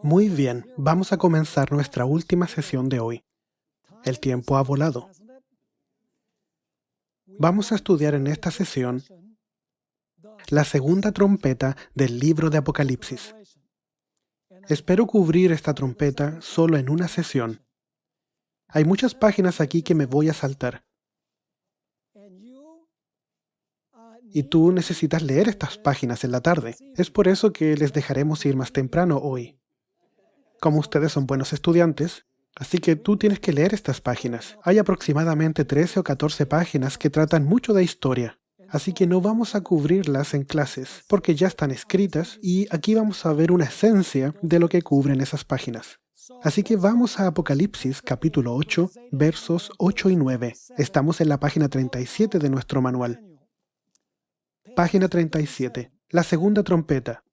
Muy bien, vamos a comenzar nuestra última sesión de hoy. El tiempo ha volado. Vamos a estudiar en esta sesión la segunda trompeta del libro de Apocalipsis. Espero cubrir esta trompeta solo en una sesión. Hay muchas páginas aquí que me voy a saltar. Y tú necesitas leer estas páginas en la tarde. Es por eso que les dejaremos ir más temprano hoy. Como ustedes son buenos estudiantes, así que tú tienes que leer estas páginas. Hay aproximadamente 13 o 14 páginas que tratan mucho de historia. Así que no vamos a cubrirlas en clases, porque ya están escritas y aquí vamos a ver una esencia de lo que cubren esas páginas. Así que vamos a Apocalipsis capítulo 8, versos 8 y 9. Estamos en la página 37 de nuestro manual. Página 37, la segunda trompeta.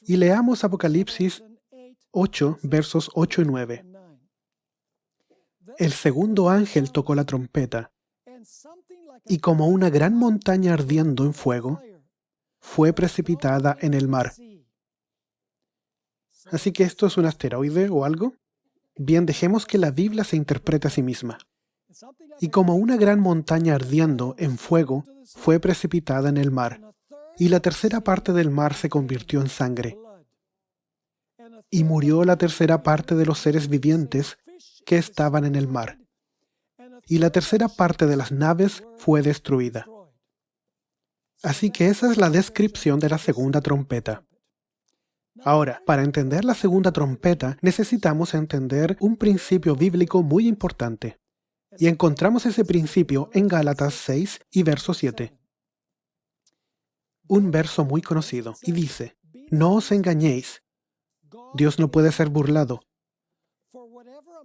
Y leamos Apocalipsis 8, versos 8 y 9. El segundo ángel tocó la trompeta, y como una gran montaña ardiendo en fuego, fue precipitada en el mar. Así que esto es un asteroide o algo. Bien, dejemos que la Biblia se interprete a sí misma. Y como una gran montaña ardiendo en fuego, fue precipitada en el mar, y la tercera parte del mar se convirtió en sangre. Y murió la tercera parte de los seres vivientes que estaban en el mar. Y la tercera parte de las naves fue destruida. Así que esa es la descripción de la segunda trompeta. Ahora, para entender la segunda trompeta, necesitamos entender un principio bíblico muy importante. Y encontramos ese principio en Gálatas 6 y verso 7. Un verso muy conocido, y dice, «No os engañéis, Dios no puede ser burlado,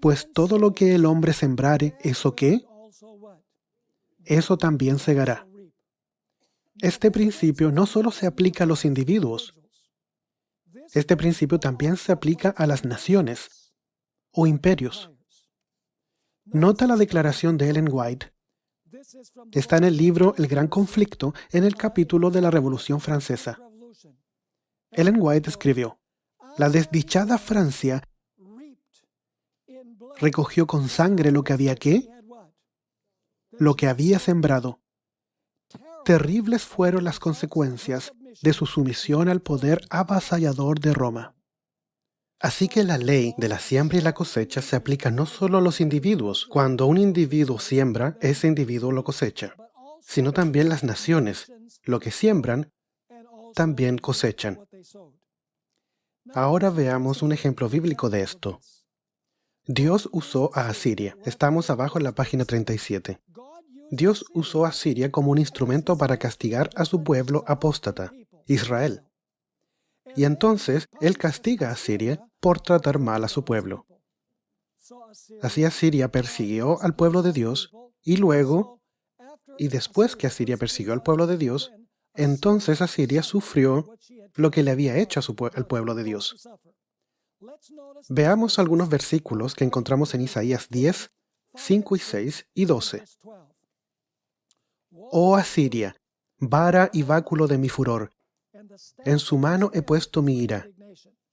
pues todo lo que el hombre sembrare, ¿eso qué? Eso también segará». Este principio no solo se aplica a los individuos, este principio también se aplica a las naciones o imperios. Nota la declaración de Ellen White. Está en el libro El Gran Conflicto, en el capítulo de la Revolución Francesa. Ellen White escribió, «La desdichada Francia recogió con sangre lo que había ¿qué? Lo que había sembrado. Terribles fueron las consecuencias de su sumisión al poder avasallador de Roma». Así que la ley de la siembra y la cosecha se aplica no solo a los individuos. Cuando un individuo siembra, ese individuo lo cosecha, sino también las naciones. Lo que siembran, también cosechan. Ahora veamos un ejemplo bíblico de esto. Dios usó a Asiria. Estamos abajo en la página 37. Dios usó a Asiria como un instrumento para castigar a su pueblo apóstata, Israel. Y entonces Él castiga a Asiria por tratar mal a su pueblo. Así Asiria persiguió al pueblo de Dios y luego, y después que Asiria persiguió al pueblo de Dios, entonces Asiria sufrió lo que le había hecho al pueblo de Dios. Veamos algunos versículos que encontramos en Isaías 10, 5 y 6 y 12. Oh Asiria, vara y báculo de mi furor, en su mano he puesto mi ira.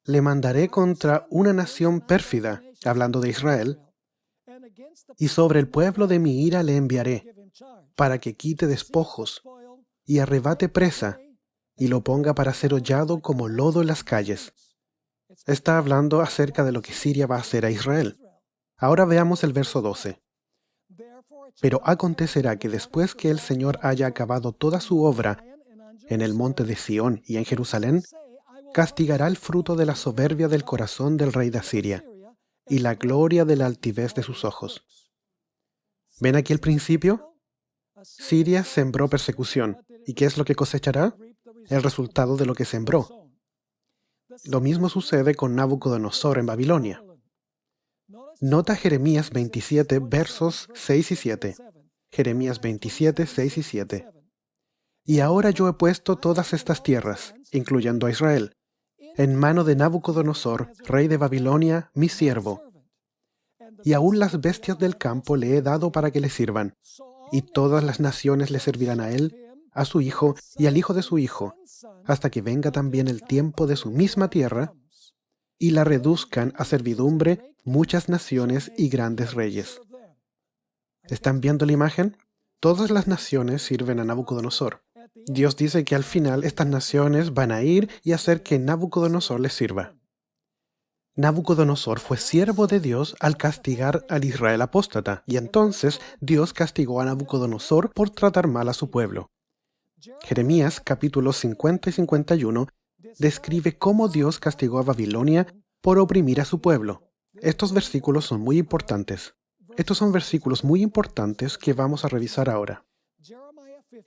Le mandaré contra una nación pérfida, hablando de Israel, y sobre el pueblo de mi ira le enviaré, para que quite despojos y arrebate presa, y lo ponga para ser hollado como lodo en las calles. Está hablando acerca de lo que Siria va a hacer a Israel. Ahora veamos el verso 12. Pero acontecerá que después que el Señor haya acabado toda su obra en el monte de Sión y en Jerusalén, castigará el fruto de la soberbia del corazón del rey de Asiria y la gloria de la altivez de sus ojos. ¿Ven aquí el principio? Siria sembró persecución. ¿Y qué es lo que cosechará? El resultado de lo que sembró. Lo mismo sucede con Nabucodonosor en Babilonia. Nota Jeremías 27, versos 6 y 7. Jeremías 27, 6 y 7. Y ahora yo he puesto todas estas tierras, incluyendo a Israel, en mano de Nabucodonosor, rey de Babilonia, mi siervo. Y aún las bestias del campo le he dado para que le sirvan, y todas las naciones le servirán a él, a su hijo y al hijo de su hijo, hasta que venga también el tiempo de su misma tierra, y la reduzcan a servidumbre muchas naciones y grandes reyes. ¿Están viendo la imagen? Todas las naciones sirven a Nabucodonosor. Dios dice que al final estas naciones van a ir y hacer que Nabucodonosor les sirva. Nabucodonosor fue siervo de Dios al castigar al Israel apóstata, y entonces Dios castigó a Nabucodonosor por tratar mal a su pueblo. Jeremías capítulos 50 y 51 describe cómo Dios castigó a Babilonia por oprimir a su pueblo. Estos versículos son muy importantes. Estos son versículos muy importantes que vamos a revisar ahora.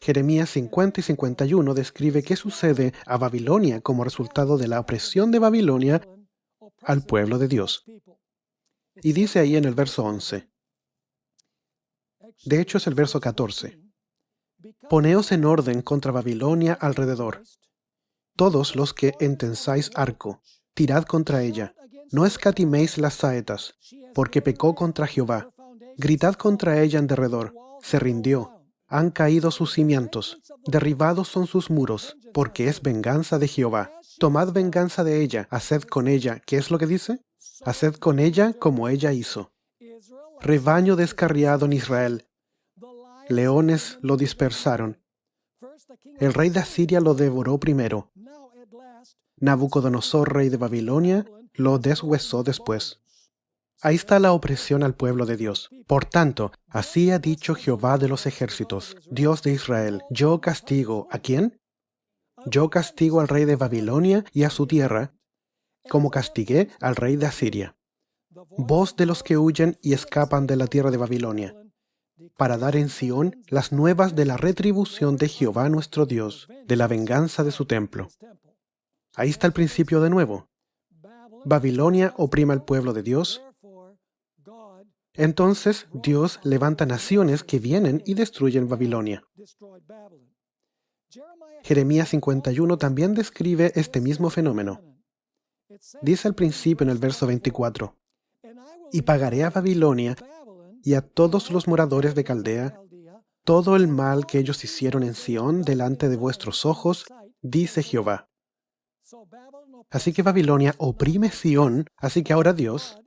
Jeremías 50 y 51 describe qué sucede a Babilonia como resultado de la opresión de Babilonia al pueblo de Dios. Y dice ahí en el verso 11. De hecho es el verso 14. Poneos en orden contra Babilonia alrededor. Todos los que entensáis arco, tirad contra ella. No escatiméis las saetas, porque pecó contra Jehová. Gritad contra ella en derredor. Se rindió. Han caído sus cimientos. Derribados son sus muros, porque es venganza de Jehová. Tomad venganza de ella, haced con ella. ¿Qué es lo que dice? Haced con ella como ella hizo. Rebaño descarriado en Israel. Leones lo dispersaron. El rey de Asiria lo devoró primero. Nabucodonosor, rey de Babilonia, lo deshuesó después. Ahí está la opresión al pueblo de Dios. Por tanto, así ha dicho Jehová de los ejércitos, Dios de Israel, yo castigo, ¿a quién? Yo castigo al rey de Babilonia y a su tierra, como castigué al rey de Asiria. Voz de los que huyen y escapan de la tierra de Babilonia, para dar en Sión las nuevas de la retribución de Jehová nuestro Dios, de la venganza de su templo. Ahí está el principio de nuevo. Babilonia oprime al pueblo de Dios. Entonces Dios levanta naciones que vienen y destruyen Babilonia. Jeremías 51 también describe este mismo fenómeno. Dice al principio en el verso 24, y pagaré a Babilonia y a todos los moradores de Caldea todo el mal que ellos hicieron en Sión delante de vuestros ojos, dice Jehová. Así que Babilonia oprime Sión, así que ahora Dios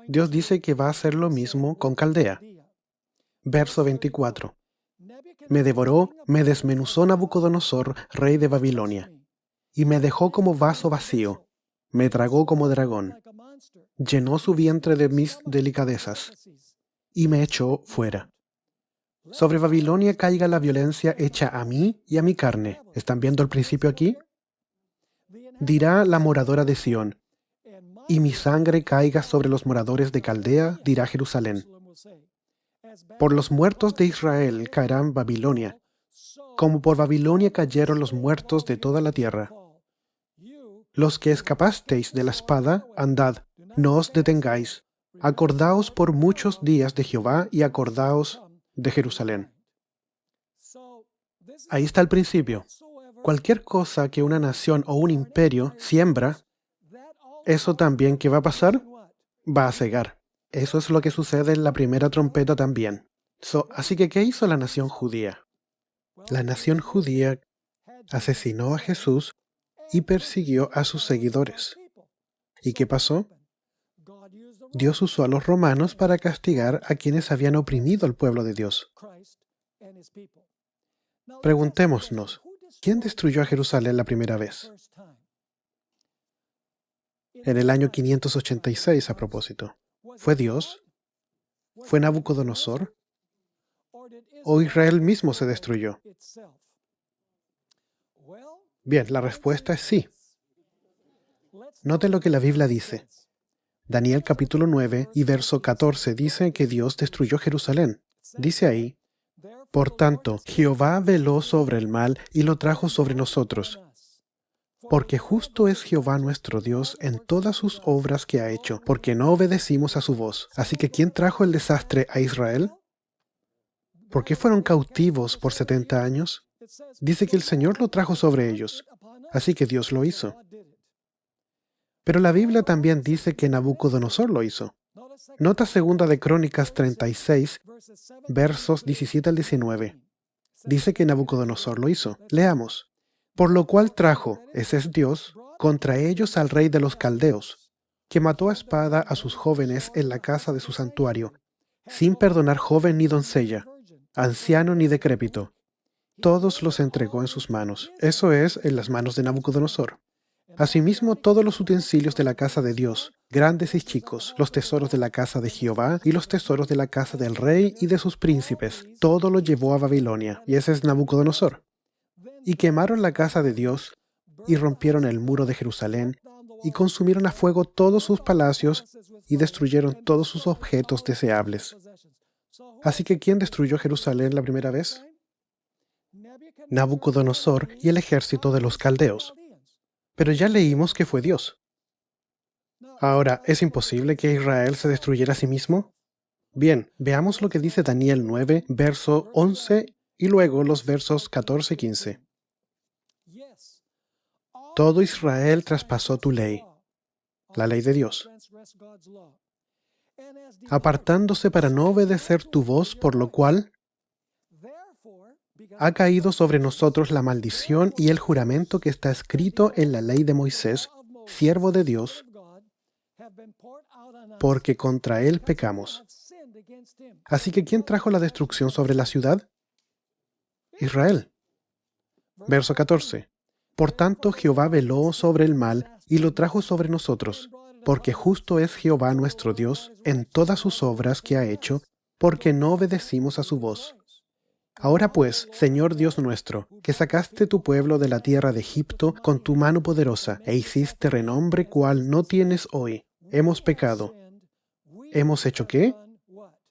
dice que va a hacer lo mismo con Caldea. Verso 24. Me devoró, me desmenuzó Nabucodonosor, rey de Babilonia, y me dejó como vaso vacío, me tragó como dragón, llenó su vientre de mis delicadezas, y me echó fuera. Sobre Babilonia caiga la violencia hecha a mí y a mi carne. ¿Están viendo el principio aquí? Dirá la moradora de Sión, y mi sangre caiga sobre los moradores de Caldea, dirá Jerusalén. Por los muertos de Israel caerán Babilonia, como por Babilonia cayeron los muertos de toda la tierra. Los que escapasteis de la espada, andad, no os detengáis. Acordaos por muchos días de Jehová y acordaos de Jerusalén. Ahí está el principio. Cualquier cosa que una nación o un imperio siembra, eso también, ¿qué va a pasar? Va a cegar. Eso es lo que sucede en la primera trompeta también. Así que, ¿qué hizo la nación judía? La nación judía asesinó a Jesús y persiguió a sus seguidores. ¿Y qué pasó? Dios usó a los romanos para castigar a quienes habían oprimido al pueblo de Dios. Preguntémonos, ¿quién destruyó a Jerusalén la primera vez? En el año 586, a propósito. ¿Fue Dios? ¿Fue Nabucodonosor? ¿O Israel mismo se destruyó? Bien, la respuesta es sí. Noten lo que la Biblia dice. Daniel capítulo 9 y verso 14 dice que Dios destruyó Jerusalén. Dice ahí, por tanto, Jehová veló sobre el mal y lo trajo sobre nosotros. Porque justo es Jehová nuestro Dios en todas sus obras que ha hecho, porque no obedecimos a su voz. Así que, ¿quién trajo el desastre a Israel? ¿Por qué fueron cautivos por 70 años? Dice que el Señor lo trajo sobre ellos. Así que Dios lo hizo. Pero la Biblia también dice que Nabucodonosor lo hizo. Nota segunda de Crónicas 36, versos 17 al 19. Dice que Nabucodonosor lo hizo. Leamos. Por lo cual trajo, ese es Dios, contra ellos al rey de los caldeos, que mató a espada a sus jóvenes en la casa de su santuario, sin perdonar joven ni doncella, anciano ni decrépito. Todos los entregó en sus manos, eso es, en las manos de Nabucodonosor. Asimismo, todos los utensilios de la casa de Dios, grandes y chicos, los tesoros de la casa de Jehová y los tesoros de la casa del rey y de sus príncipes, todo lo llevó a Babilonia, y ese es Nabucodonosor. Y quemaron la casa de Dios, y rompieron el muro de Jerusalén, y consumieron a fuego todos sus palacios, y destruyeron todos sus objetos deseables. Así que, ¿quién destruyó Jerusalén la primera vez? Nabucodonosor y el ejército de los caldeos. Pero ya leímos que fue Dios. Ahora, ¿es imposible que Israel se destruyera a sí mismo? Bien, veamos lo que dice Daniel 9, verso 11 y luego los versos 14 y 15. Todo Israel traspasó tu ley, la ley de Dios, apartándose para no obedecer tu voz, por lo cual ha caído sobre nosotros la maldición y el juramento que está escrito en la ley de Moisés, siervo de Dios, porque contra él pecamos. Así que, ¿quién trajo la destrucción sobre la ciudad? Israel. Verso 14. Por tanto, Jehová veló sobre el mal y lo trajo sobre nosotros, porque justo es Jehová nuestro Dios en todas sus obras que ha hecho, porque no obedecimos a su voz. Ahora pues, Señor Dios nuestro, que sacaste tu pueblo de la tierra de Egipto con tu mano poderosa, e hiciste renombre cual no tienes hoy, hemos pecado. ¿Hemos hecho qué?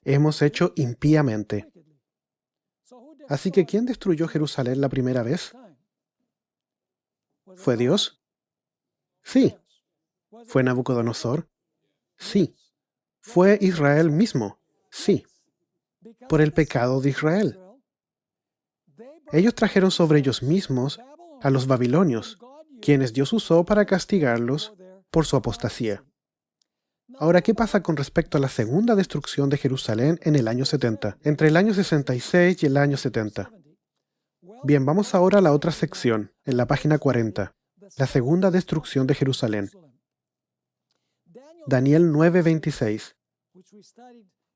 Hemos hecho impíamente. Así que, ¿quién destruyó Jerusalén la primera vez? ¿Fue Dios? Sí. ¿Fue Nabucodonosor? Sí. ¿Fue Israel mismo? Sí. Por el pecado de Israel. Ellos trajeron sobre ellos mismos a los babilonios, quienes Dios usó para castigarlos por su apostasía. Ahora, ¿qué pasa con respecto a la segunda destrucción de Jerusalén en el año 70, entre el año 66 y el año 70? Bien, vamos ahora a la otra sección, en la página 40, la segunda destrucción de Jerusalén. Daniel 9:26,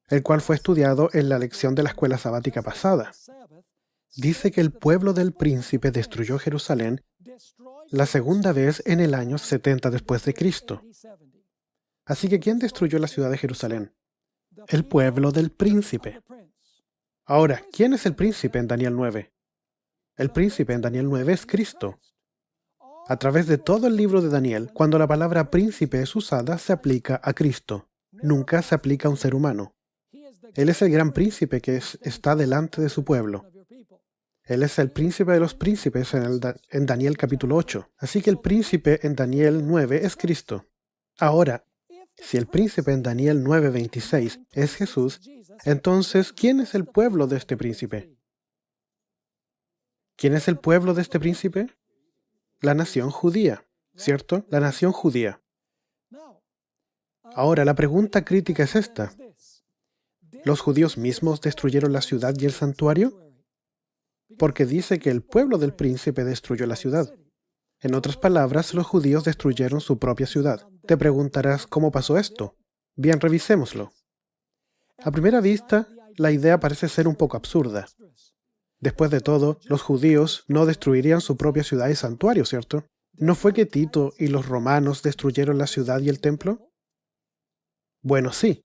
el cual fue estudiado en la lección de la escuela sabática pasada. Dice que el pueblo del príncipe destruyó Jerusalén la segunda vez en el año 70 después de Cristo. Así que, ¿quién destruyó la ciudad de Jerusalén? El pueblo del príncipe. Ahora, ¿quién es el príncipe en Daniel 9? El príncipe en Daniel 9 es Cristo. A través de todo el libro de Daniel, cuando la palabra príncipe es usada, se aplica a Cristo. Nunca se aplica a un ser humano. Él es el gran príncipe que está delante de su pueblo. Él es el príncipe de los príncipes en Daniel capítulo 8. Así que el príncipe en Daniel 9 es Cristo. Ahora, si el príncipe en Daniel 9:26 es Jesús, entonces, ¿quién es el pueblo de este príncipe? ¿Quién es el pueblo de este príncipe? La nación judía, ¿cierto? La nación judía. Ahora, la pregunta crítica es esta. ¿Los judíos mismos destruyeron la ciudad y el santuario? Porque dice que el pueblo del príncipe destruyó la ciudad. En otras palabras, los judíos destruyeron su propia ciudad. Te preguntarás, ¿cómo pasó esto? Bien, revisémoslo. A primera vista, la idea parece ser un poco absurda. Después de todo, los judíos no destruirían su propia ciudad y santuario, ¿cierto? ¿No fue que Tito y los romanos destruyeron la ciudad y el templo? Bueno, sí.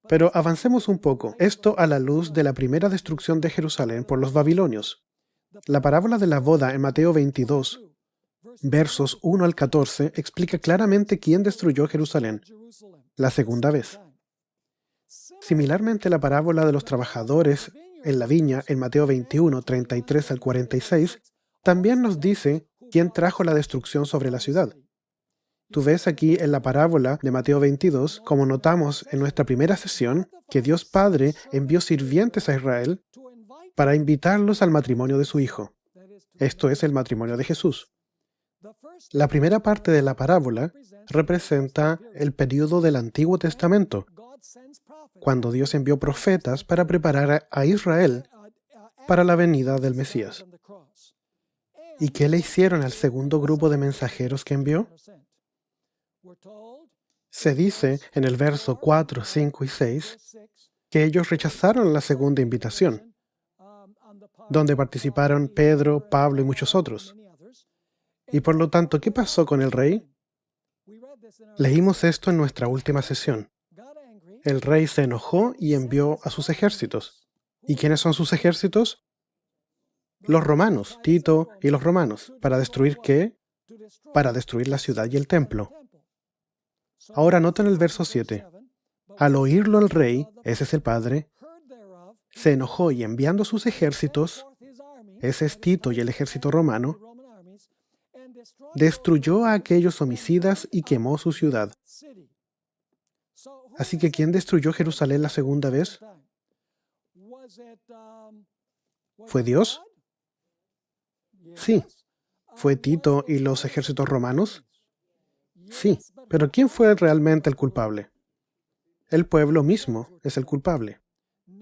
Pero avancemos un poco, esto a la luz de la primera destrucción de Jerusalén por los babilonios. La parábola de la boda en Mateo 22, versos 1 al 14, explica claramente quién destruyó Jerusalén la segunda vez. Similarmente, la parábola de los trabajadores en la viña en Mateo 21, 33 al 46, también nos dice quién trajo la destrucción sobre la ciudad. Tú ves aquí en la parábola de Mateo 22, como notamos en nuestra primera sesión, que Dios Padre envió sirvientes a Israel para invitarlos al matrimonio de su Hijo. Esto es el matrimonio de Jesús. La primera parte de la parábola representa el período del Antiguo Testamento, cuando Dios envió profetas para preparar a Israel para la venida del Mesías. ¿Y qué le hicieron al segundo grupo de mensajeros que envió? Se dice en el verso 4, 5 y 6 que ellos rechazaron la segunda invitación, donde participaron Pedro, Pablo y muchos otros. Y por lo tanto, ¿qué pasó con el rey? Leímos esto en nuestra última sesión. El rey se enojó y envió a sus ejércitos. ¿Y quiénes son sus ejércitos? Los romanos, Tito y los romanos. ¿Para destruir qué? Para destruir la ciudad y el templo. Ahora noten el verso 7. Al oírlo el rey, ese es el padre, se enojó y enviando sus ejércitos, ese es Tito y el ejército romano, destruyó a aquellos homicidas y quemó su ciudad. Así que ¿quién destruyó Jerusalén la segunda vez? ¿Fue Dios? Sí. ¿Fue Tito y los ejércitos romanos? Sí. Pero ¿quién fue realmente el culpable? El pueblo mismo es el culpable.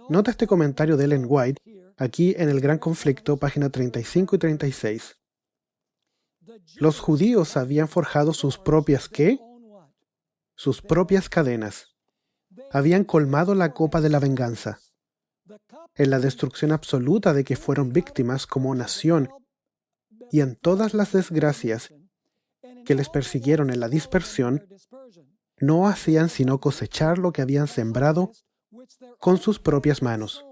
Nota este comentario de Ellen White, aquí en El Gran Conflicto, página 35 y 36. Los judíos habían forjado sus propias ¿qué? Sus propias cadenas. Habían colmado la copa de la venganza. En la destrucción absoluta de que fueron víctimas como nación y en todas las desgracias que les persiguieron en la dispersión, no hacían sino cosechar lo que habían sembrado con sus propias manos.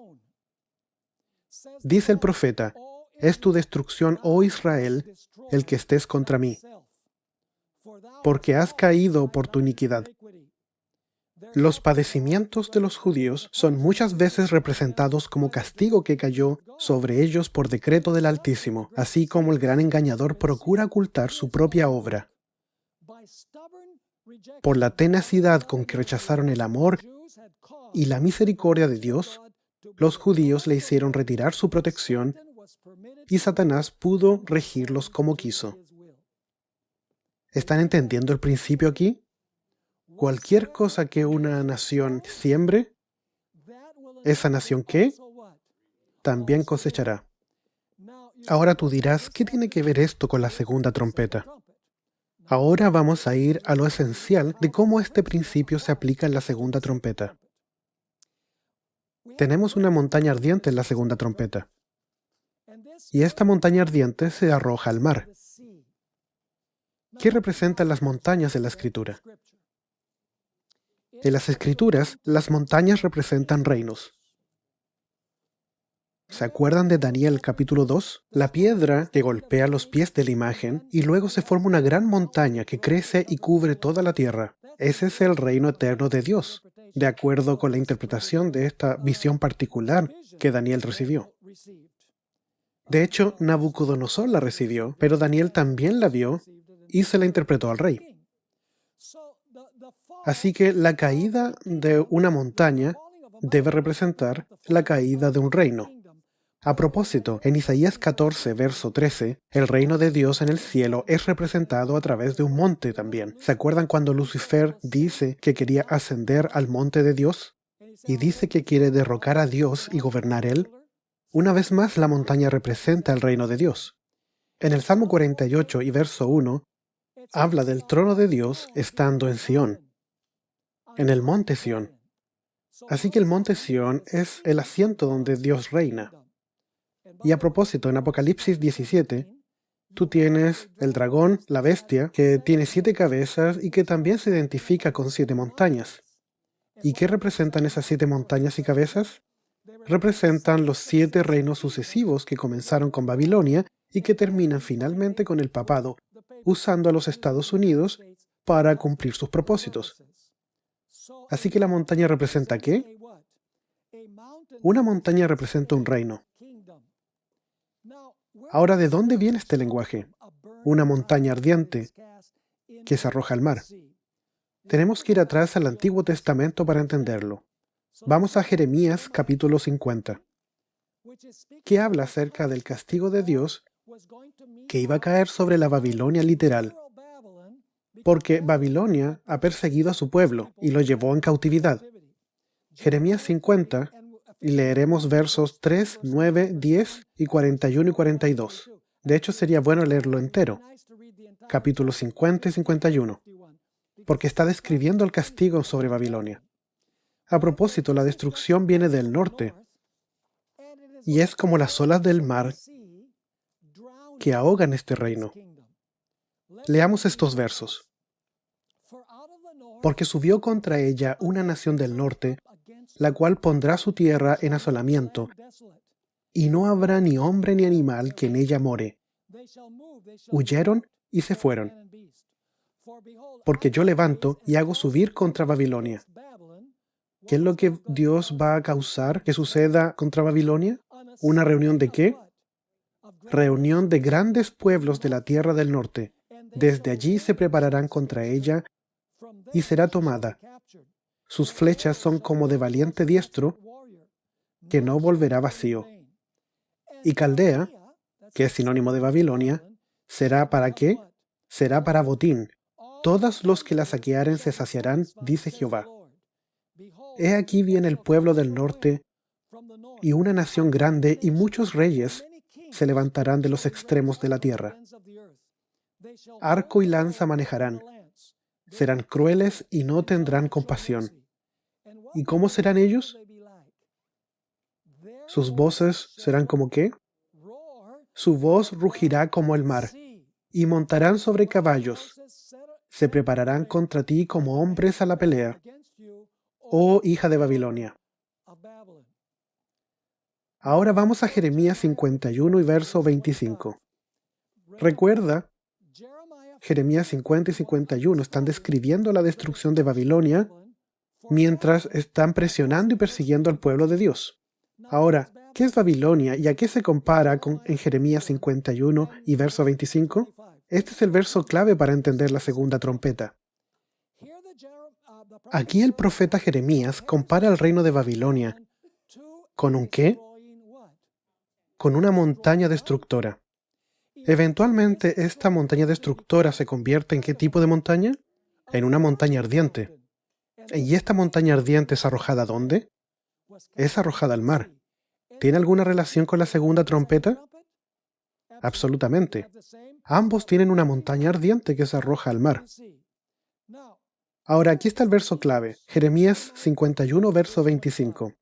Dice el profeta, es tu destrucción, oh Israel, el que estés contra mí, porque has caído por tu iniquidad. Los padecimientos de los judíos son muchas veces representados como castigo que cayó sobre ellos por decreto del Altísimo, así como el gran engañador procura ocultar su propia obra. Por la tenacidad con que rechazaron el amor y la misericordia de Dios, los judíos le hicieron retirar su protección y Satanás pudo regirlos como quiso. ¿Están entendiendo el principio aquí? Cualquier cosa que una nación siembre, esa nación ¿qué? También cosechará. Ahora tú dirás, ¿qué tiene que ver esto con la segunda trompeta? Ahora vamos a ir a lo esencial de cómo este principio se aplica en la segunda trompeta. Tenemos una montaña ardiente en la segunda trompeta. Y esta montaña ardiente se arroja al mar. ¿Qué representan las montañas en la Escritura? En las Escrituras, las montañas representan reinos. ¿Se acuerdan de Daniel capítulo 2? La piedra que golpea los pies de la imagen y luego se forma una gran montaña que crece y cubre toda la tierra. Ese es el reino eterno de Dios, de acuerdo con la interpretación de esta visión particular que Daniel recibió. De hecho, Nabucodonosor la recibió, pero Daniel también la vio y se la interpretó al rey. Así que la caída de una montaña debe representar la caída de un reino. A propósito, en Isaías 14, verso 13, el reino de Dios en el cielo es representado a través de un monte también. ¿Se acuerdan cuando Lucifer dice que quería ascender al monte de Dios? Y dice que quiere derrocar a Dios y gobernar él. Una vez más, la montaña representa el reino de Dios. En el Salmo 48 y verso 1, habla del trono de Dios estando en Sión, en el monte Sión. Así que el monte Sión es el asiento donde Dios reina. Y a propósito, en Apocalipsis 17, tú tienes el dragón, la bestia, que tiene 7 cabezas y que también se identifica con 7 montañas. ¿Y qué representan esas 7 montañas y cabezas? Representan los 7 reinos sucesivos que comenzaron con Babilonia y que terminan finalmente con el papado, usando a los Estados Unidos para cumplir sus propósitos. Así que la montaña representa ¿qué? Una montaña representa un reino. Ahora, ¿de dónde viene este lenguaje? Una montaña ardiente que se arroja al mar. Tenemos que ir atrás al Antiguo Testamento para entenderlo. Vamos a Jeremías capítulo 50, que habla acerca del castigo de Dios que iba a caer sobre la Babilonia literal, porque Babilonia ha perseguido a su pueblo y lo llevó en cautividad. Jeremías 50, y leeremos versos 3, 9, 10 y 41 y 42. De hecho, sería bueno leerlo entero. Capítulo 50 y 51. porque está describiendo el castigo sobre Babilonia. A propósito, la destrucción viene del norte, y es como las olas del mar que ahogan este reino. Leamos estos versos. Porque subió contra ella una nación del norte, la cual pondrá su tierra en asolamiento, y no habrá ni hombre ni animal que en ella more. Huyeron y se fueron. Porque yo levanto y hago subir contra Babilonia. ¿Qué es lo que Dios va a causar que suceda contra Babilonia? ¿Una reunión de qué? Reunión de grandes pueblos de la tierra del norte. Desde allí se prepararán contra ella y será tomada. Sus flechas son como de valiente diestro que no volverá vacío. Y Caldea, que es sinónimo de Babilonia, ¿será para qué? Será para botín. Todos los que la saquearen se saciarán, dice Jehová. He aquí viene el pueblo del norte, y una nación grande, y muchos reyes se levantarán de los extremos de la tierra. Arco y lanza manejarán. Serán crueles y no tendrán compasión. ¿Y cómo serán ellos? ¿Sus voces serán como qué? Su voz rugirá como el mar, y montarán sobre caballos. Se prepararán contra ti como hombres a la pelea, oh hija de Babilonia. Ahora vamos a Jeremías 51 y verso 25. Recuerda, Jeremías 50 y 51 están describiendo la destrucción de Babilonia mientras están presionando y persiguiendo al pueblo de Dios. Ahora, ¿qué es Babilonia y a qué se compara en Jeremías 51 y verso 25? Este es el verso clave para entender la segunda trompeta. Aquí el profeta Jeremías compara el reino de Babilonia ¿con un qué? Con una montaña destructora. Eventualmente, esta montaña destructora se convierte ¿en qué tipo de montaña? En una montaña ardiente. ¿Y esta montaña ardiente es arrojada ¿dónde? Es arrojada al mar. ¿Tiene alguna relación con la segunda trompeta? Absolutamente. Ambos tienen una montaña ardiente que se arroja al mar. Ahora, aquí está el verso clave, Jeremías 51, verso 25.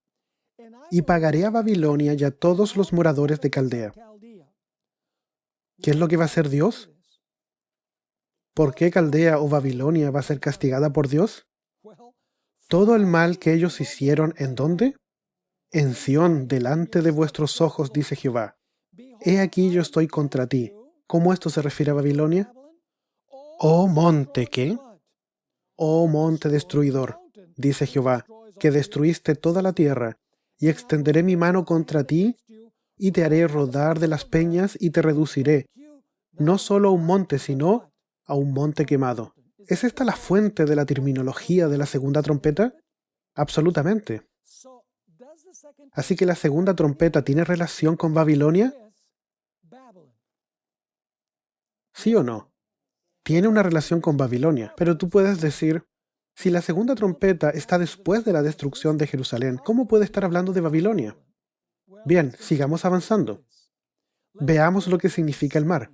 Y pagaré a Babilonia y a todos los moradores de Caldea. ¿Qué es lo que va a hacer Dios? ¿Por qué Caldea o Babilonia va a ser castigada por Dios? Todo el mal que ellos hicieron, ¿en dónde? En Sión, delante de vuestros ojos, dice Jehová. He aquí yo estoy contra ti. ¿Cómo esto se refiere a Babilonia? Oh monte, ¿qué? Oh monte destruidor, dice Jehová, que destruiste toda la tierra, y extenderé mi mano contra ti, y te haré rodar de las peñas, y te reduciré, no solo a un monte, sino a un monte quemado. ¿Es esta la fuente de la terminología de la segunda trompeta? Absolutamente. Así que la segunda trompeta tiene relación con Babilonia. ¿Sí o no? Tiene una relación con Babilonia, pero tú puedes decir, si la segunda trompeta está después de la destrucción de Jerusalén, ¿cómo puede estar hablando de Babilonia? Bien, sigamos avanzando. Veamos lo que significa el mar.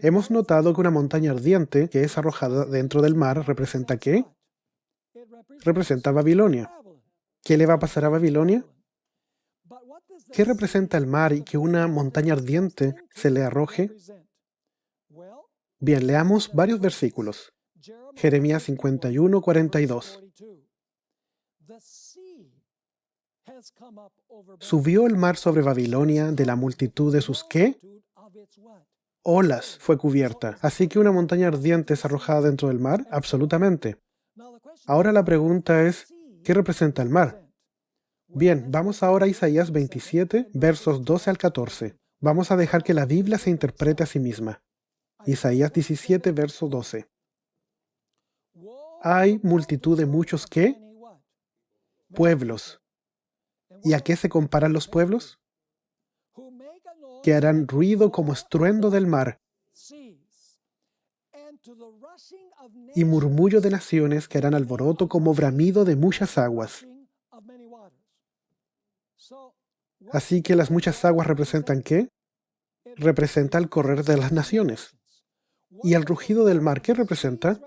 Hemos notado que una montaña ardiente que es arrojada dentro del mar representa ¿qué? Representa a Babilonia. ¿Qué le va a pasar a Babilonia? ¿Qué representa el mar y que una montaña ardiente se le arroje? Bien, leamos varios versículos. Jeremías 51, 42. Subió el mar sobre Babilonia de la multitud de sus ¿qué? Olas fue cubierta. ¿Así que una montaña ardiente es arrojada dentro del mar? Absolutamente. Ahora la pregunta es, ¿qué representa el mar? Bien, vamos ahora a Isaías 27, versos 12 al 14. Vamos a dejar que la Biblia se interprete a sí misma. Isaías 17, verso 12. Hay multitud de muchos ¿qué? Pueblos. ¿Y a qué se comparan los pueblos? Que harán ruido como estruendo del mar y murmullo de naciones que harán alboroto como bramido de muchas aguas. Así que las muchas aguas representan ¿qué? Representa el correr de las naciones. ¿Y el rugido del mar qué representa?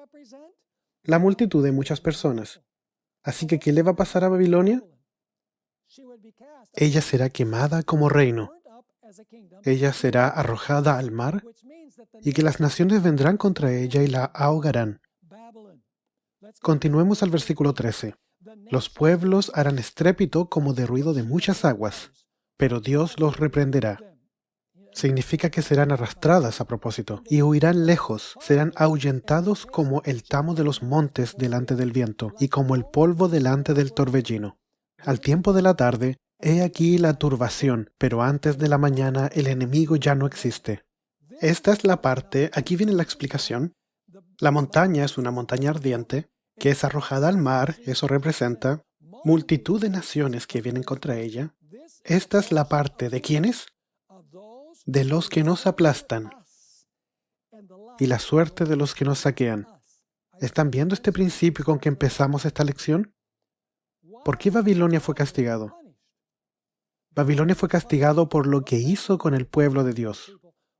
la multitud de muchas personas. Así que, ¿qué le va a pasar a Babilonia? Ella será quemada como reino. Ella será arrojada al mar y que las naciones vendrán contra ella y la ahogarán. Continuemos al versículo 13. Los pueblos harán estrépito como de ruido de muchas aguas, pero Dios los reprenderá. Significa que serán arrastradas a propósito y huirán lejos, serán ahuyentados como el tamo de los montes delante del viento y como el polvo delante del torbellino. Al tiempo de la tarde, he aquí la turbación, pero antes de la mañana el enemigo ya no existe. Esta es la parte, aquí viene la explicación. La montaña es una montaña ardiente que es arrojada al mar, eso representa multitud de naciones que vienen contra ella. Esta es la parte de ¿quiénes? De los que nos aplastan y la suerte de los que nos saquean. ¿Están viendo este principio con que empezamos esta lección? ¿Por qué Babilonia fue castigado? Babilonia fue castigado por lo que hizo con el pueblo de Dios.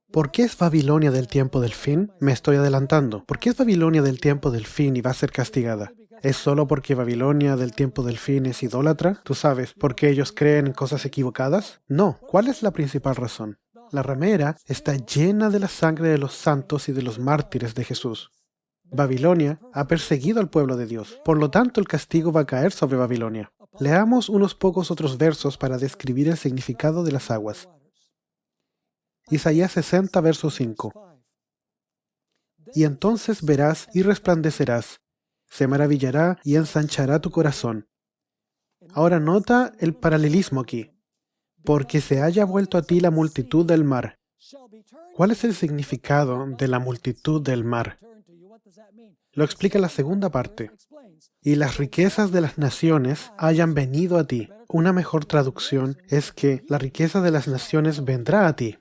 ¿Por qué es Babilonia del tiempo del fin? Me estoy adelantando. ¿Por qué es Babilonia del tiempo del fin y va a ser castigada? ¿Es solo porque Babilonia del tiempo del fin es idólatra? ¿Tú sabes por qué ellos creen en cosas equivocadas? No. ¿Cuál es la principal razón? La ramera está llena de la sangre de los santos y de los mártires de Jesús. Babilonia ha perseguido al pueblo de Dios. Por lo tanto, el castigo va a caer sobre Babilonia. Leamos unos pocos otros versos para describir el significado de las aguas. Isaías 60, verso 5. Y entonces verás y resplandecerás, se maravillará y ensanchará tu corazón. Ahora nota el paralelismo aquí. Porque se haya vuelto a ti la multitud del mar. ¿Cuál es el significado de la multitud del mar? Lo explica la segunda parte. Y las riquezas de las naciones hayan venido a ti. Una mejor traducción es que la riqueza de las naciones vendrá a ti.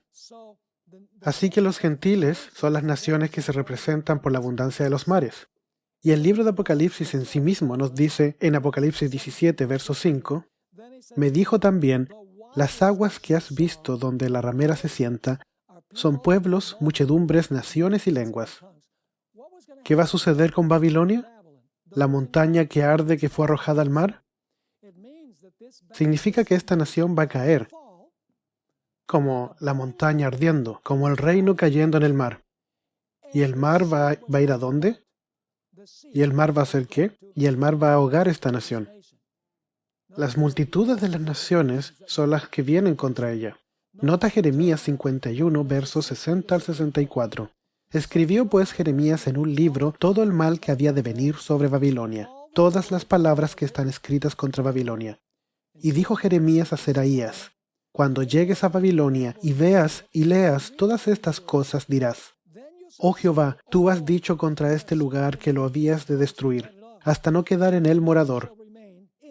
Así que los gentiles son las naciones que se representan por la abundancia de los mares. Y el libro de Apocalipsis en sí mismo nos dice en Apocalipsis 17, verso 5, me dijo también, las aguas que has visto donde la ramera se sienta son pueblos, muchedumbres, naciones y lenguas. ¿Qué va a suceder con Babilonia? ¿La montaña que arde que fue arrojada al mar? Significa que esta nación va a caer, como la montaña ardiendo, como el reino cayendo en el mar. ¿Y el mar va a ir a dónde? ¿Y el mar va a hacer qué? Y el mar va a ahogar esta nación. Las multitudes de las naciones son las que vienen contra ella. Nota Jeremías 51, versos 60 al 64. Escribió pues Jeremías en un libro todo el mal que había de venir sobre Babilonia, todas las palabras que están escritas contra Babilonia. Y dijo Jeremías a Seraías, cuando llegues a Babilonia y veas y leas todas estas cosas dirás, oh Jehová, tú has dicho contra este lugar que lo habías de destruir, hasta no quedar en él morador,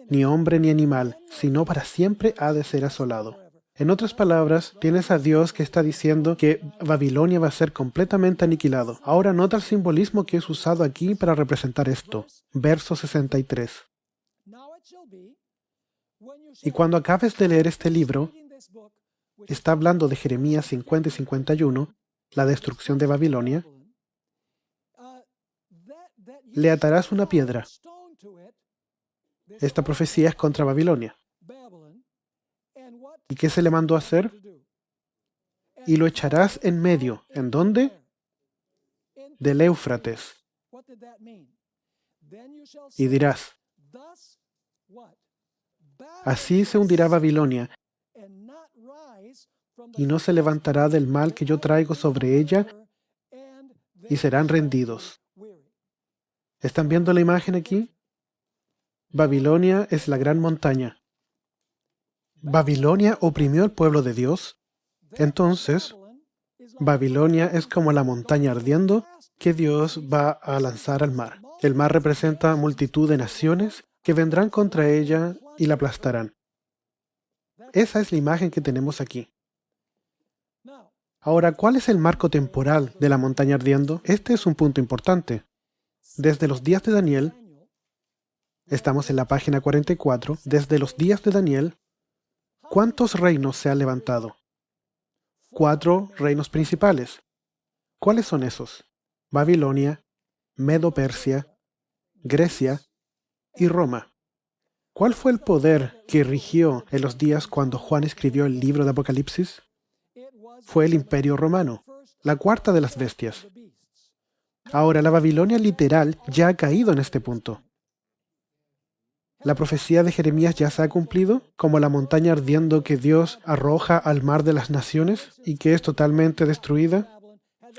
ni hombre ni animal, sino para siempre ha de ser asolado. En otras palabras, tienes a Dios que está diciendo que Babilonia va a ser completamente aniquilado. Ahora nota el simbolismo que es usado aquí para representar esto. Verso 63. Y cuando acabes de leer este libro, está hablando de Jeremías 50 y 51, la destrucción de Babilonia, le atarás una piedra. Esta profecía es contra Babilonia. ¿Y qué se le mandó a hacer? Y lo echarás en medio. ¿En dónde? Del Éufrates. Y dirás, así se hundirá Babilonia, y no se levantará del mal que yo traigo sobre ella, y serán rendidos. ¿Están viendo la imagen aquí? Babilonia es la gran montaña. Babilonia oprimió al pueblo de Dios. Entonces, Babilonia es como la montaña ardiendo que Dios va a lanzar al mar. El mar representa multitud de naciones que vendrán contra ella y la aplastarán. Esa es la imagen que tenemos aquí. Ahora, ¿cuál es el marco temporal de la montaña ardiendo? Este es un punto importante. Desde los días de Daniel, estamos en la página 44, desde los días de Daniel, ¿cuántos reinos se han levantado? 4 reinos principales. ¿Cuáles son esos? Babilonia, Medo-Persia, Grecia y Roma. ¿Cuál fue el poder que rigió en los días cuando Juan escribió el libro de Apocalipsis? Fue el Imperio Romano, la cuarta de las bestias. Ahora, la Babilonia literal ya ha caído en este punto. ¿La profecía de Jeremías ya se ha cumplido, como la montaña ardiendo que Dios arroja al mar de las naciones y que es totalmente destruida?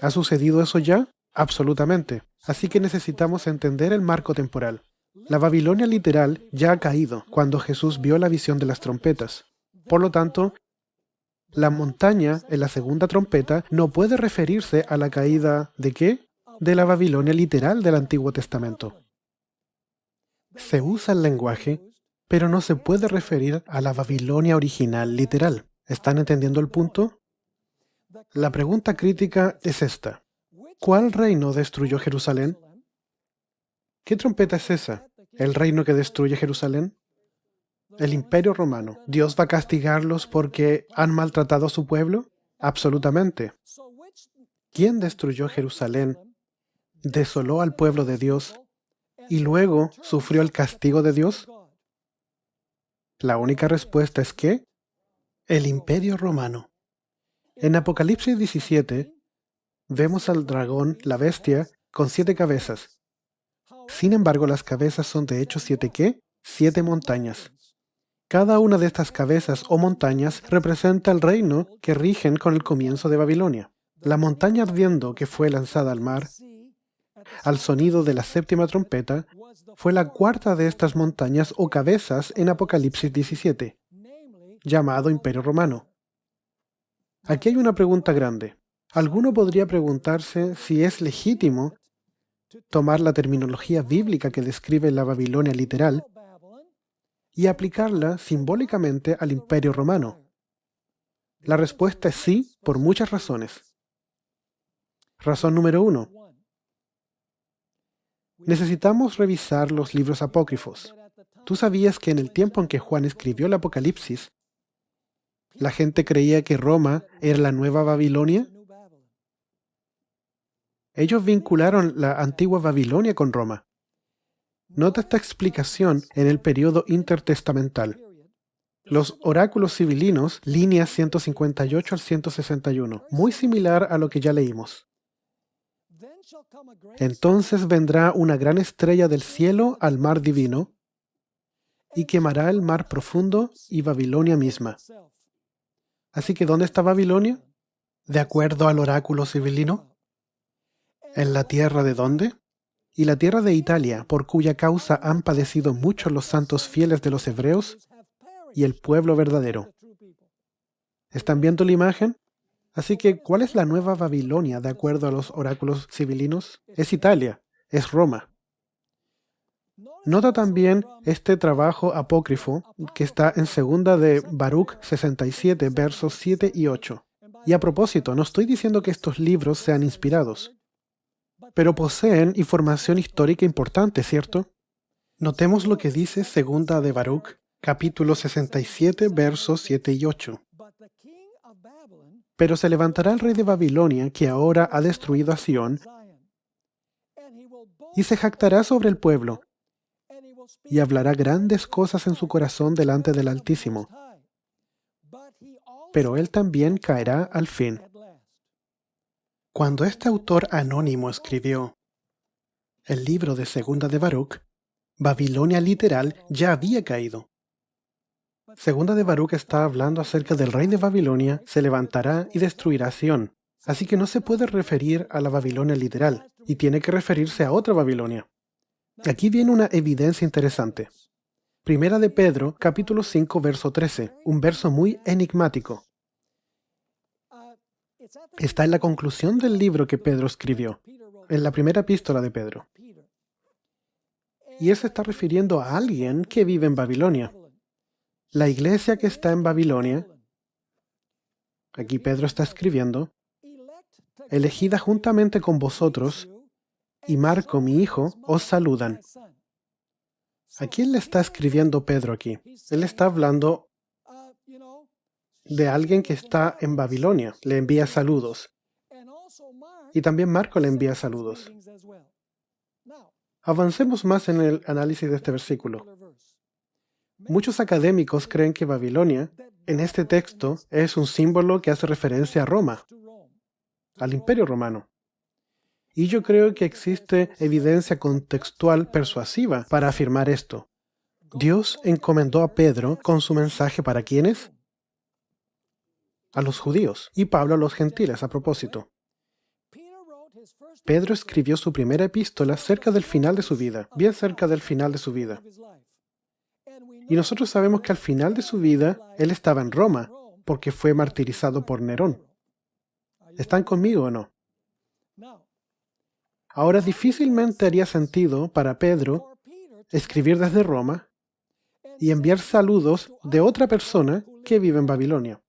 ¿Ha sucedido eso ya? Absolutamente. Así que necesitamos entender el marco temporal. La Babilonia literal ya ha caído cuando Jesús vio la visión de las trompetas. Por lo tanto, la montaña en la segunda trompeta no puede referirse a la caída ¿de qué? De la Babilonia literal del Antiguo Testamento. Se usa el lenguaje, pero no se puede referir a la Babilonia original literal. ¿Están entendiendo el punto? La pregunta crítica es esta. ¿Cuál reino destruyó Jerusalén? ¿Qué trompeta es esa? ¿El reino que destruye Jerusalén? El Imperio Romano. ¿Dios va a castigarlos porque han maltratado a su pueblo? Absolutamente. ¿Quién destruyó Jerusalén, desoló al pueblo de Dios y luego sufrió el castigo de Dios? La única respuesta es que el Imperio Romano. En Apocalipsis 17 vemos al dragón, la bestia, con 7 cabezas. Sin embargo, las cabezas son de hecho 7 ¿qué? 7 montañas. Cada una de estas cabezas o montañas representa el reino que rigen con el comienzo de Babilonia. La montaña ardiendo que fue lanzada al mar, al sonido de la séptima trompeta, fue la cuarta de estas montañas o cabezas en Apocalipsis 17, llamado Imperio Romano. Aquí hay una pregunta grande. Alguno podría preguntarse si es legítimo tomar la terminología bíblica que describe la Babilonia literal y aplicarla simbólicamente al Imperio Romano. La respuesta es sí, por muchas razones. Razón número 1. Necesitamos revisar los libros apócrifos. ¿Tú sabías que en el tiempo en que Juan escribió el Apocalipsis, la gente creía que Roma era la nueva Babilonia? Ellos vincularon la antigua Babilonia con Roma. Nota esta explicación en el periodo intertestamental. Los oráculos sibilinos, líneas 158 al 161, muy similar a lo que ya leímos. Entonces vendrá una gran estrella del cielo al mar divino y quemará el mar profundo y Babilonia misma. Así que, ¿dónde está Babilonia? De acuerdo al oráculo sibilino. ¿En la tierra de dónde? Y la tierra de Italia, por cuya causa han padecido muchos los santos fieles de los hebreos y el pueblo verdadero. ¿Están viendo la imagen? Así que, ¿cuál es la nueva Babilonia de acuerdo a los oráculos sibilinos? Es Italia, es Roma. Nota también este trabajo apócrifo que está en segunda de Baruch 67, versos 7 y 8. Y a propósito, no estoy diciendo que estos libros sean inspirados, pero poseen información histórica importante, ¿cierto? Notemos lo que dice segunda de Baruch, capítulo 67, versos 7 y 8. Pero se levantará el rey de Babilonia, que ahora ha destruido a Sión, y se jactará sobre el pueblo, y hablará grandes cosas en su corazón delante del Altísimo. Pero él también caerá al fin. Cuando este autor anónimo escribió el libro de Segunda de Baruch, Babilonia literal ya había caído. Segunda de Baruch está hablando acerca del rey de Babilonia, se levantará y destruirá Sión. Así que no se puede referir a la Babilonia literal, y tiene que referirse a otra Babilonia. Aquí viene una evidencia interesante. Primera de Pedro, capítulo 5, verso 13, un verso muy enigmático. Está en la conclusión del libro que Pedro escribió, en la primera epístola de Pedro. Y él se está refiriendo a alguien que vive en Babilonia. La iglesia que está en Babilonia, aquí Pedro está escribiendo, elegida juntamente con vosotros, y Marco, mi hijo, os saludan. ¿A quién le está escribiendo Pedro aquí? Él está hablando de alguien que está en Babilonia. Le envía saludos. Y también Marco le envía saludos. Avancemos más en el análisis de este versículo. Muchos académicos creen que Babilonia, en este texto, es un símbolo que hace referencia a Roma, al Imperio Romano. Y yo creo que existe evidencia contextual persuasiva para afirmar esto. Dios encomendó a Pedro con su mensaje ¿para quiénes? A los judíos, y Pablo a los gentiles a propósito. Pedro escribió su primera epístola cerca del final de su vida, bien cerca del final de su vida. Y nosotros sabemos que al final de su vida, él estaba en Roma, porque fue martirizado por Nerón. ¿Están conmigo o no? Ahora, difícilmente haría sentido para Pedro escribir desde Roma y enviar saludos de otra persona que vive en Babilonia.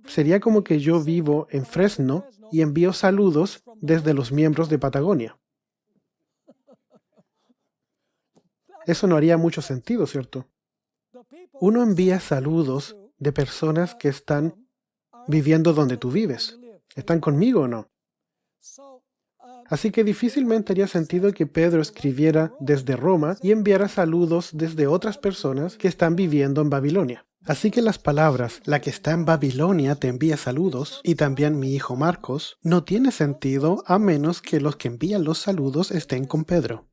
Sería como que yo vivo en Fresno y envío saludos desde los miembros de Patagonia. Eso no haría mucho sentido, ¿cierto? Uno envía saludos de personas que están viviendo donde tú vives. ¿Están conmigo o no? Así que difícilmente haría sentido que Pedro escribiera desde Roma y enviara saludos desde otras personas que están viviendo en Babilonia. Así que las palabras, la que está en Babilonia te envía saludos, y también mi hijo Marcos, no tiene sentido a menos que los que envían los saludos estén con Pedro.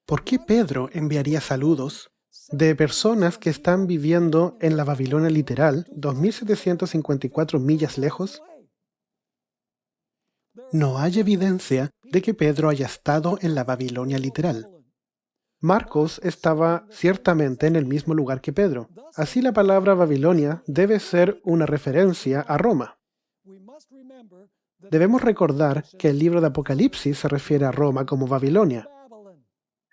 ¿Por qué Pedro enviaría saludos de personas que están viviendo en la Babilonia literal, 2754 millas lejos? No hay evidencia de que Pedro haya estado en la Babilonia literal. Marcos estaba ciertamente en el mismo lugar que Pedro. Así la palabra Babilonia debe ser una referencia a Roma. Debemos recordar que el libro de Apocalipsis se refiere a Roma como Babilonia.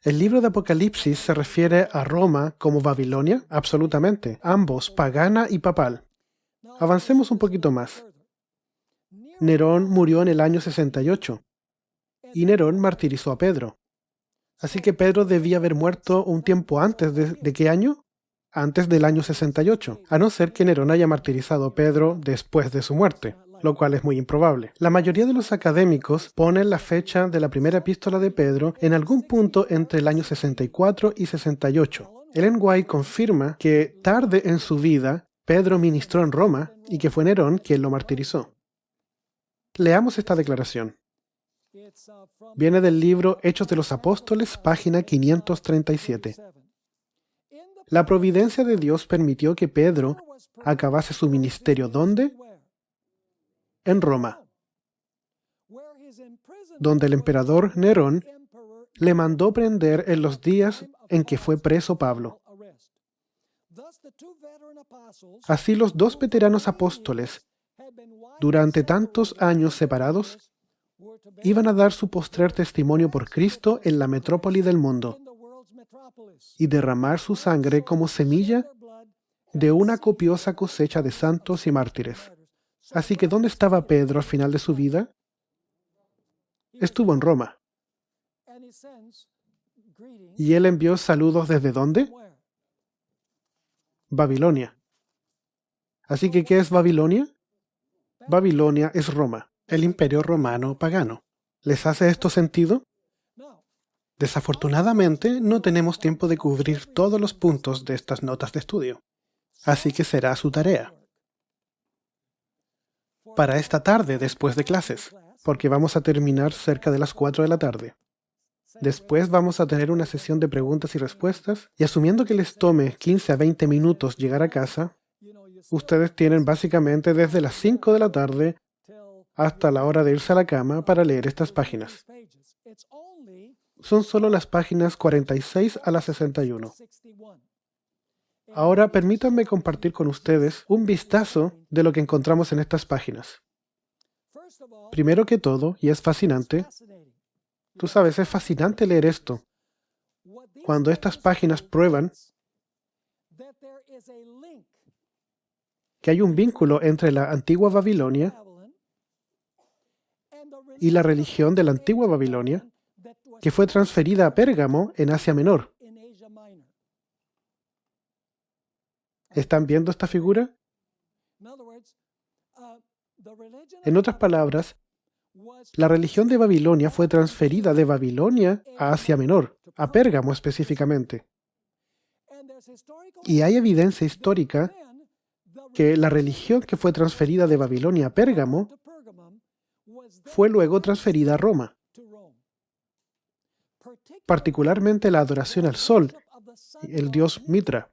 ¿El libro de Apocalipsis se refiere a Roma como Babilonia? Absolutamente. Ambos, pagana y papal. Avancemos un poquito más. Nerón murió en el año 68 y Nerón martirizó a Pedro. Así que Pedro debía haber muerto un tiempo antes ¿de qué año? Antes del año 68, a no ser que Nerón haya martirizado a Pedro después de su muerte, lo cual es muy improbable. La mayoría de los académicos ponen la fecha de la primera epístola de Pedro en algún punto entre el año 64 y 68. Ellen White confirma que tarde en su vida Pedro ministró en Roma y que fue Nerón quien lo martirizó. Leamos esta declaración. Viene del libro Hechos de los Apóstoles, página 537. La providencia de Dios permitió que Pedro acabase su ministerio ¿dónde? En Roma, donde el emperador Nerón le mandó prender en los días en que fue preso Pablo. Así los dos veteranos apóstoles, durante tantos años separados, iban a dar su postrer testimonio por Cristo en la metrópoli del mundo y derramar su sangre como semilla de una copiosa cosecha de santos y mártires. Así que, ¿dónde estaba Pedro al final de su vida? Estuvo en Roma. ¿Y él envió saludos desde dónde? Babilonia. Así que, ¿qué es Babilonia? Babilonia es Roma, el imperio romano pagano. ¿Les hace esto sentido? Desafortunadamente, no tenemos tiempo de cubrir todos los puntos de estas notas de estudio, así que será su tarea para esta tarde después de clases, porque vamos a terminar cerca de las 4 de la tarde. Después vamos a tener una sesión de preguntas y respuestas, y asumiendo que les tome 15 a 20 minutos llegar a casa, ustedes tienen básicamente desde las 5 de la tarde hasta la hora de irse a la cama para leer estas páginas. Son solo las páginas 46 a la 61. Ahora permítanme compartir con ustedes un vistazo de lo que encontramos en estas páginas. Primero que todo, y es fascinante, tú sabes, es fascinante leer esto. Cuando estas páginas prueban que hay un vínculo entre la antigua Babilonia y la religión de la antigua Babilonia, que fue transferida a Pérgamo en Asia Menor. ¿Están viendo esta figura? En otras palabras, La religión de Babilonia fue transferida de Babilonia a Asia Menor, a Pérgamo específicamente. Y hay evidencia histórica que la religión que fue transferida de Babilonia a Pérgamo fue luego transferida a Roma, particularmente la adoración al sol, el dios Mitra.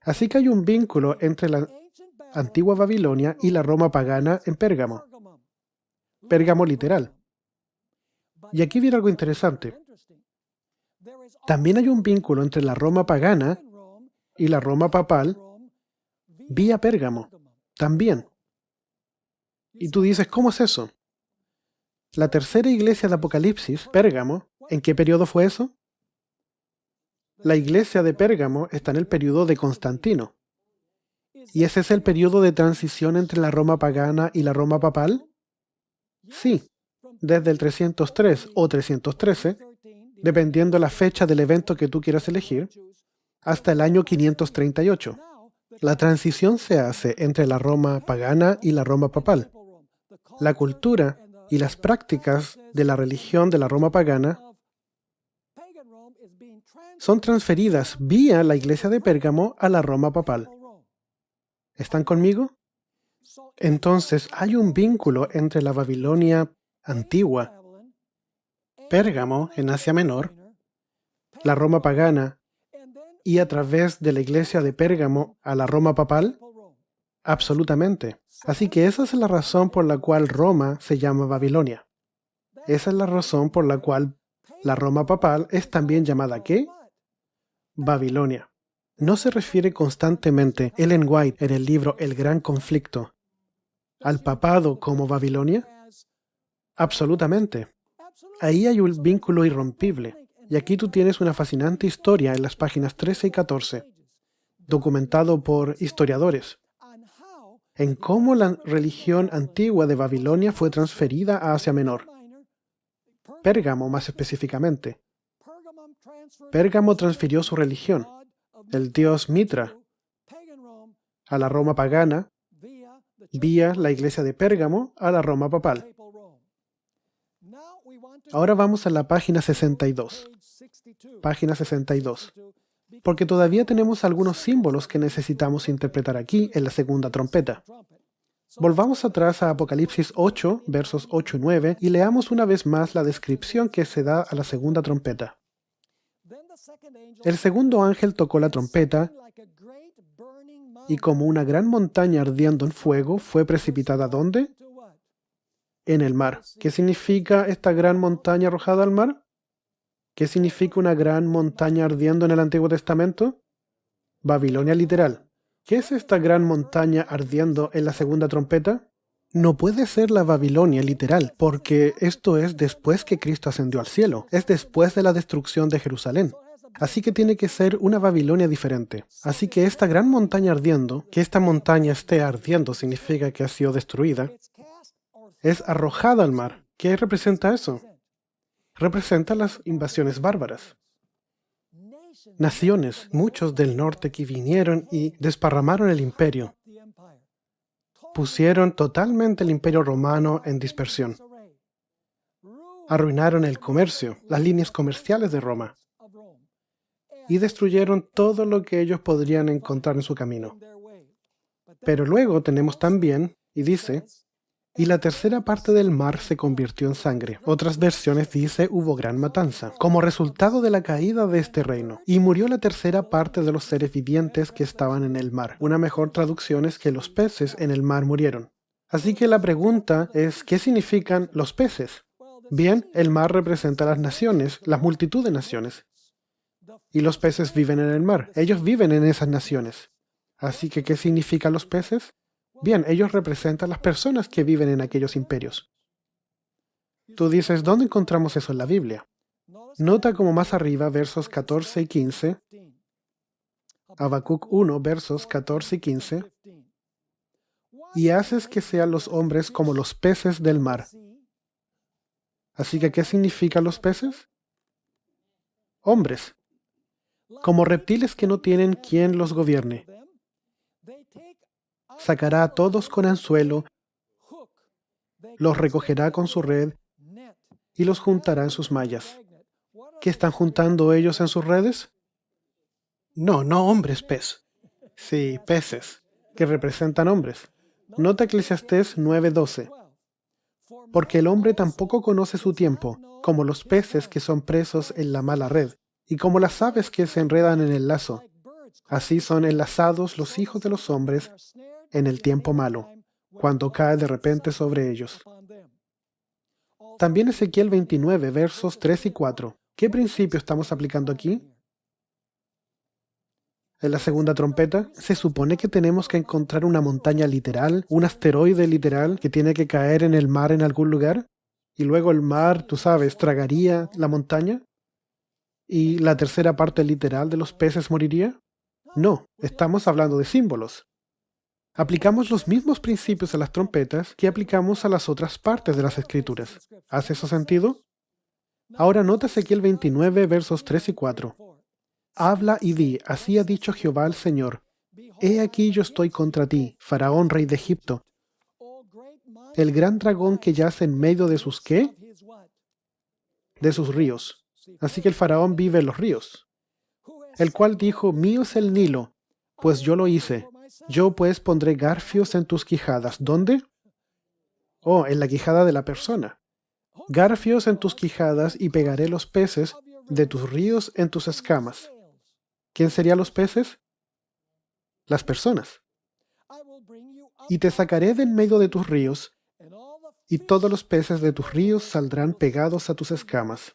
Así que hay un vínculo entre la antigua Babilonia y la Roma pagana en Pérgamo. Pérgamo literal. Y aquí viene algo interesante. También hay un vínculo entre la Roma pagana y la Roma papal vía Pérgamo. También. Y tú dices, ¿cómo es eso? La tercera iglesia de Apocalipsis, Pérgamo, ¿en qué periodo fue eso? La iglesia de Pérgamo está en el periodo de Constantino. ¿Y ese es el periodo de transición entre la Roma pagana y la Roma papal? Sí, desde el 303 o 313, dependiendo la fecha del evento que tú quieras elegir, hasta el año 538. La transición se hace entre la Roma pagana y la Roma papal. La cultura y las prácticas de la religión de la Roma pagana son transferidas vía la iglesia de Pérgamo a la Roma papal. ¿Están conmigo? Entonces hay un vínculo entre la Babilonia antigua, Pérgamo en Asia Menor, la Roma pagana y a través de la iglesia de Pérgamo a la Roma papal. Absolutamente. Así que esa es la razón por la cual Roma se llama Babilonia. Esa es la razón por la cual la Roma papal es también llamada ¿qué? Babilonia. ¿No se refiere constantemente Ellen White en el libro El Gran Conflicto al papado como Babilonia? Absolutamente. Ahí hay un vínculo irrompible. Y aquí tú tienes una fascinante historia en las páginas 13 y 14, documentado por historiadores, en cómo la religión antigua de Babilonia fue transferida a Asia Menor. Pérgamo, más específicamente. Pérgamo transfirió su religión, el dios Mitra, a la Roma pagana, vía la iglesia de Pérgamo a la Roma papal. Ahora vamos a la página 62. Página 62. Porque todavía tenemos algunos símbolos que necesitamos interpretar aquí en la segunda trompeta. Volvamos atrás a Apocalipsis 8, versos 8 y 9, y leamos una vez más la descripción que se da a la segunda trompeta. El segundo ángel tocó la trompeta, y como una gran montaña ardiendo en fuego, fue precipitada ¿dónde? En el mar. ¿Qué significa esta gran montaña arrojada al mar? ¿Qué significa una gran montaña ardiendo en el Antiguo Testamento? Babilonia literal. ¿Qué es esta gran montaña ardiendo en la segunda trompeta? No puede ser la Babilonia literal, porque esto es después que Cristo ascendió al cielo. Es después de la destrucción de Jerusalén. Así que tiene que ser una Babilonia diferente. Así que esta gran montaña ardiendo, que esta montaña esté ardiendo significa que ha sido destruida, es arrojada al mar. ¿Qué representa eso? Representa las invasiones bárbaras. Naciones, muchos del norte que vinieron y desparramaron el imperio. Pusieron totalmente el imperio romano en dispersión. Arruinaron el comercio, las líneas comerciales de Roma. Y destruyeron todo lo que ellos podrían encontrar en su camino. Pero luego tenemos también, y dice, y la tercera parte del mar se convirtió en sangre. Otras versiones dice hubo gran matanza, como resultado de la caída de este reino. Y murió la tercera parte de los seres vivientes que estaban en el mar. Una mejor traducción es que los peces en el mar murieron. Así que la pregunta es, ¿qué significan los peces? Bien, el mar representa las naciones, la multitud de naciones. Y los peces viven en el mar. Ellos viven en esas naciones. Así que, ¿qué significan los peces? Bien, ellos representan las personas que viven en aquellos imperios. Tú dices, ¿dónde encontramos eso en la Biblia? Nota como más arriba, versos 14 y 15, Habacuc 1, versos 14 y 15, y haces que sean los hombres como los peces del mar. Así que, ¿qué significan los peces? Hombres, como reptiles que no tienen quien los gobierne. Sacará a todos con anzuelo los recogerá con su red y los juntará en sus mallas. ¿Qué están juntando ellos en sus redes? No, no hombres pez. Sí, peces, que representan hombres. Nota Eclesiastés 9:12. Porque el hombre tampoco conoce su tiempo, como los peces que son presos en la mala red, y como las aves que se enredan en el lazo. Así son enlazados los hijos de los hombres en el tiempo malo, cuando cae de repente sobre ellos. También Ezequiel 29, versos 3 y 4. ¿Qué principio estamos aplicando aquí? En la segunda trompeta, se supone que tenemos que encontrar una montaña literal, un asteroide literal que tiene que caer en el mar en algún lugar, y luego el mar, tú sabes, tragaría la montaña, y la tercera parte literal de los peces moriría. No, estamos hablando de símbolos. Aplicamos los mismos principios a las trompetas que aplicamos a las otras partes de las Escrituras. ¿Hace eso sentido? Ahora nota Ezequiel 29, versos 3 y 4. Habla y di, así ha dicho Jehová el Señor. He aquí yo estoy contra ti, Faraón, rey de Egipto, el gran dragón que yace en medio de sus ¿qué? De sus ríos. Así que el Faraón vive en los ríos. El cual dijo, mío es el Nilo, pues yo lo hice. Yo pues pondré garfios en tus quijadas. ¿Dónde? Oh, en la quijada de la persona. Garfios en tus quijadas y pegaré los peces de tus ríos en tus escamas. ¿Quién serían los peces? Las personas. Y te sacaré de en medio de tus ríos, y todos los peces de tus ríos saldrán pegados a tus escamas.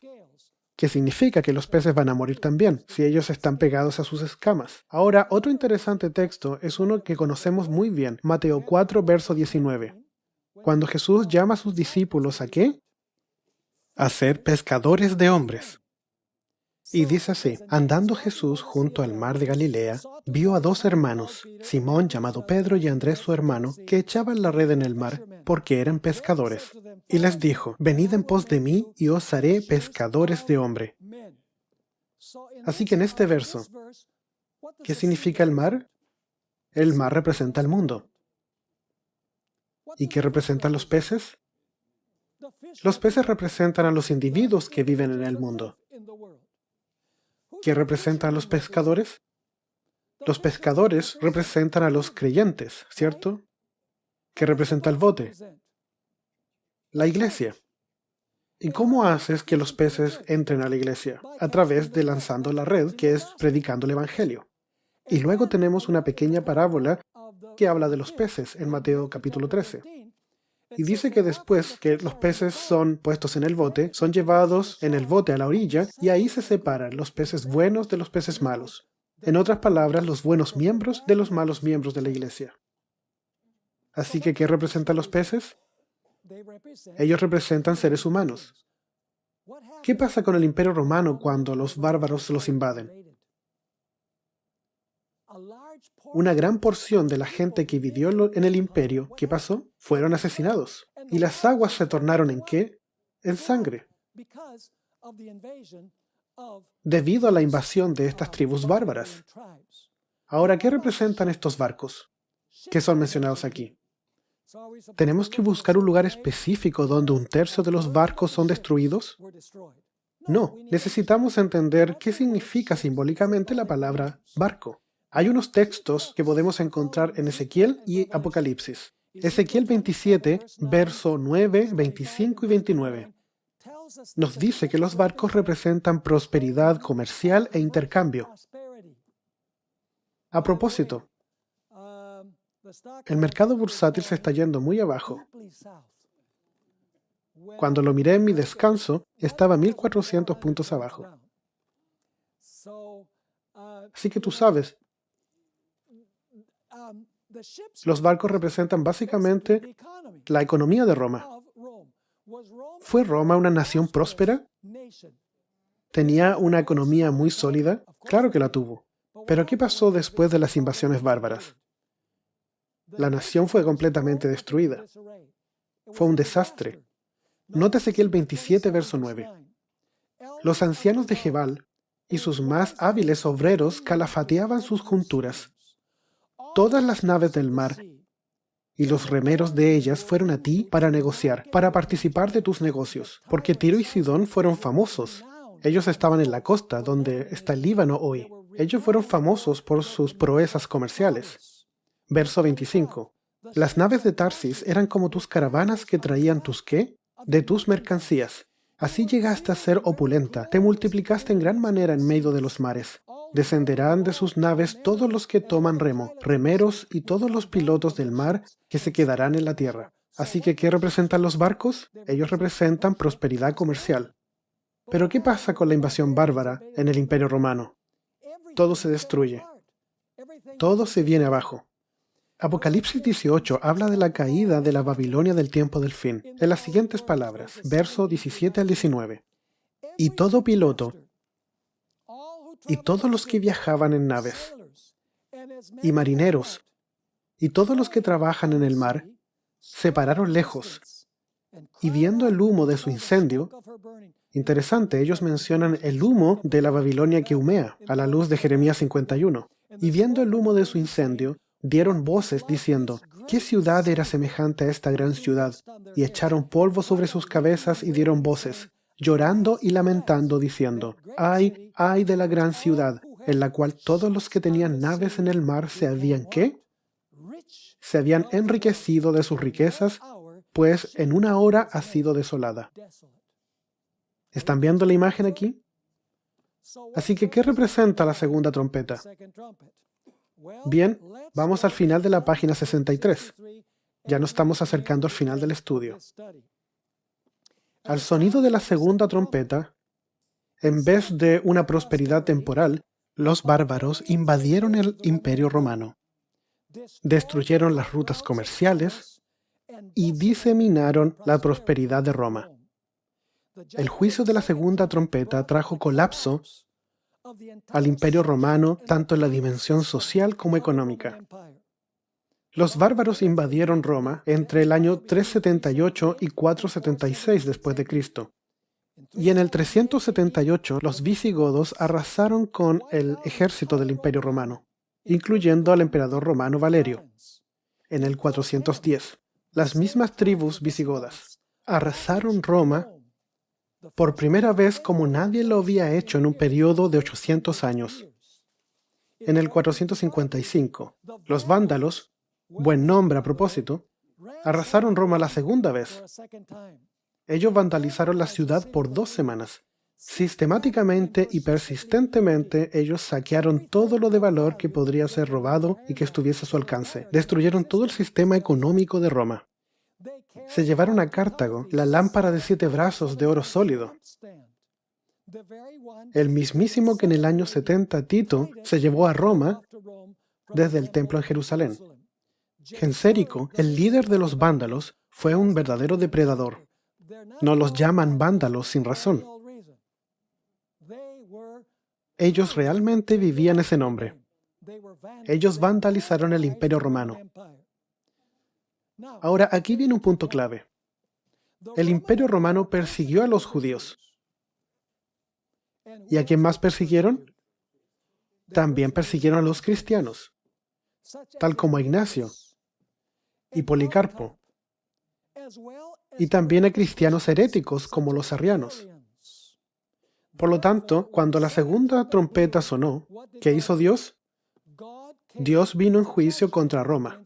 ¿Qué significa? Que los peces van a morir también, si ellos están pegados a sus escamas. Ahora, otro interesante texto es uno que conocemos muy bien, Mateo 4, verso 19. Cuando Jesús llama a sus discípulos ¿a qué? A ser pescadores de hombres. Y dice así, andando Jesús junto al mar de Galilea, vio a dos hermanos, Simón llamado Pedro y Andrés su hermano, que echaban la red en el mar, porque eran pescadores. Y les dijo, venid en pos de mí y os haré pescadores de hombre. Así que en este verso, ¿qué significa el mar? El mar representa el mundo. ¿Y qué representan los peces? Los peces representan a los individuos que viven en el mundo. ¿Qué representan a los pescadores? Los pescadores representan a los creyentes, ¿cierto? ¿Qué representa el bote? La iglesia. ¿Y cómo haces que los peces entren a la iglesia? A través de lanzando la red, que es predicando el evangelio. Y luego tenemos una pequeña parábola que habla de los peces en Mateo capítulo 13. Y dice que después que los peces son puestos en el bote, son llevados en el bote a la orilla y ahí se separan los peces buenos de los peces malos. En otras palabras, los buenos miembros de los malos miembros de la iglesia. Así que, ¿qué representan los peces? Ellos representan seres humanos. ¿Qué pasa con el Imperio Romano cuando los bárbaros los invaden? Una gran porción de la gente que vivió en el imperio, ¿qué pasó? Fueron asesinados. ¿Y las aguas se tornaron en qué? En sangre. Debido a la invasión de estas tribus bárbaras. Ahora, ¿qué representan estos barcos que son mencionados aquí? ¿Tenemos que buscar un lugar específico donde un tercio de los barcos son destruidos? No, necesitamos entender qué significa simbólicamente la palabra barco. Hay unos textos que podemos encontrar en Ezequiel y Apocalipsis. Ezequiel 27, verso 9, 25 y 29. Nos dice que los barcos representan prosperidad comercial e intercambio. A propósito, el mercado bursátil se está yendo muy abajo. Cuando lo miré en mi descanso, estaba 1.400 puntos abajo. Así que tú sabes, los barcos representan básicamente la economía de Roma. ¿Fue Roma una nación próspera? ¿Tenía una economía muy sólida? Claro que la tuvo. Pero ¿qué pasó después de las invasiones bárbaras? La nación fue completamente destruida. Fue un desastre. Nótese que el 27, verso 9. Los ancianos de Gebal y sus más hábiles obreros calafateaban sus junturas. Todas las naves del mar y los remeros de ellas fueron a ti para negociar, para participar de tus negocios, porque Tiro y Sidón fueron famosos. Ellos estaban en la costa, donde está el Líbano hoy. Ellos fueron famosos por sus proezas comerciales. Verso 25. Las naves de Tarsis eran como tus caravanas que traían tus ¿qué? De tus mercancías. Así llegaste a ser opulenta, te multiplicaste en gran manera en medio de los mares. Descenderán de sus naves todos los que toman remo, remeros y todos los pilotos del mar que se quedarán en la tierra. Así que, ¿qué representan los barcos? Ellos representan prosperidad comercial. Pero ¿qué pasa con la invasión bárbara en el Imperio Romano? Todo se destruye. Todo se viene abajo. Apocalipsis 18 habla de la caída de la Babilonia del tiempo del fin, en las siguientes palabras, verso 17 al 19. Y todo piloto, y todos los que viajaban en naves, y marineros, y todos los que trabajan en el mar, se pararon lejos, y viendo el humo de su incendio, interesante, ellos mencionan el humo de la Babilonia que humea, a la luz de Jeremías 51, y viendo el humo de su incendio, dieron voces diciendo, ¿qué ciudad era semejante a esta gran ciudad? Y echaron polvo sobre sus cabezas y dieron voces, llorando y lamentando, diciendo, ¡ay, ay de la gran ciudad, en la cual todos los que tenían naves en el mar se habían, ¿qué? Se habían enriquecido de sus riquezas, pues en una hora ha sido desolada. ¿Están viendo la imagen aquí? Así que, ¿qué representa la segunda trompeta? Bien, vamos al final de la página 63. Ya nos estamos acercando al final del estudio. Al sonido de la segunda trompeta, en vez de una prosperidad temporal, los bárbaros invadieron el Imperio Romano, destruyeron las rutas comerciales y diseminaron la prosperidad de Roma. El juicio de la segunda trompeta trajo colapso al Imperio Romano tanto en la dimensión social como económica. Los bárbaros invadieron Roma entre el año 378 y 476 después de Cristo. Y en el 378 los visigodos arrasaron con el ejército del Imperio Romano, incluyendo al emperador romano Valerio. En el 410, las mismas tribus visigodas arrasaron Roma por primera vez como nadie lo había hecho en un periodo de 800 años. En el 455, los vándalos, buen nombre a propósito, arrasaron Roma la segunda vez. Ellos vandalizaron la ciudad por 2 semanas. Sistemáticamente y persistentemente, ellos saquearon todo lo de valor que podría ser robado y que estuviese a su alcance. Destruyeron todo el sistema económico de Roma. Se llevaron a Cartago la lámpara de 7 brazos de oro sólido, el mismísimo que en el año 70 Tito se llevó a Roma desde el templo en Jerusalén. Gensérico, el líder de los vándalos, fue un verdadero depredador. No los llaman vándalos sin razón. Ellos realmente vivían ese nombre. Ellos vandalizaron el Imperio Romano. Ahora, aquí viene un punto clave. El Imperio Romano persiguió a los judíos. ¿Y a quién más persiguieron? También persiguieron a los cristianos, tal como a Ignacio y Policarpo, y también a cristianos heréticos como los arrianos. Por lo tanto, cuando la segunda trompeta sonó, ¿qué hizo Dios? Dios vino en juicio contra Roma.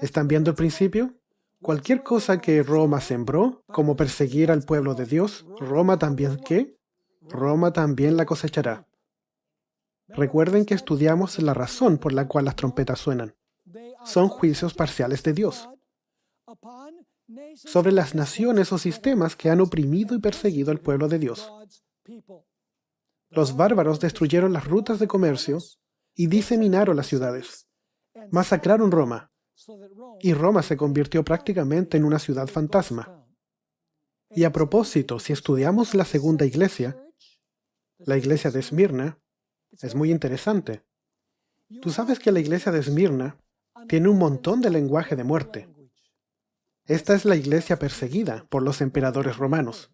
¿Están viendo el principio? Cualquier cosa que Roma sembró, como perseguir al pueblo de Dios, Roma también ¿qué? Roma también la cosechará. Recuerden que estudiamos la razón por la cual las trompetas suenan. Son juicios parciales de Dios sobre las naciones o sistemas que han oprimido y perseguido al pueblo de Dios. Los bárbaros destruyeron las rutas de comercio y diseminaron las ciudades. Masacraron Roma, y Roma se convirtió prácticamente en una ciudad fantasma. Y a propósito, si estudiamos la segunda iglesia, la iglesia de Esmirna, es muy interesante. Tú sabes que la iglesia de Esmirna tiene un montón de lenguaje de muerte. Esta es la iglesia perseguida por los emperadores romanos.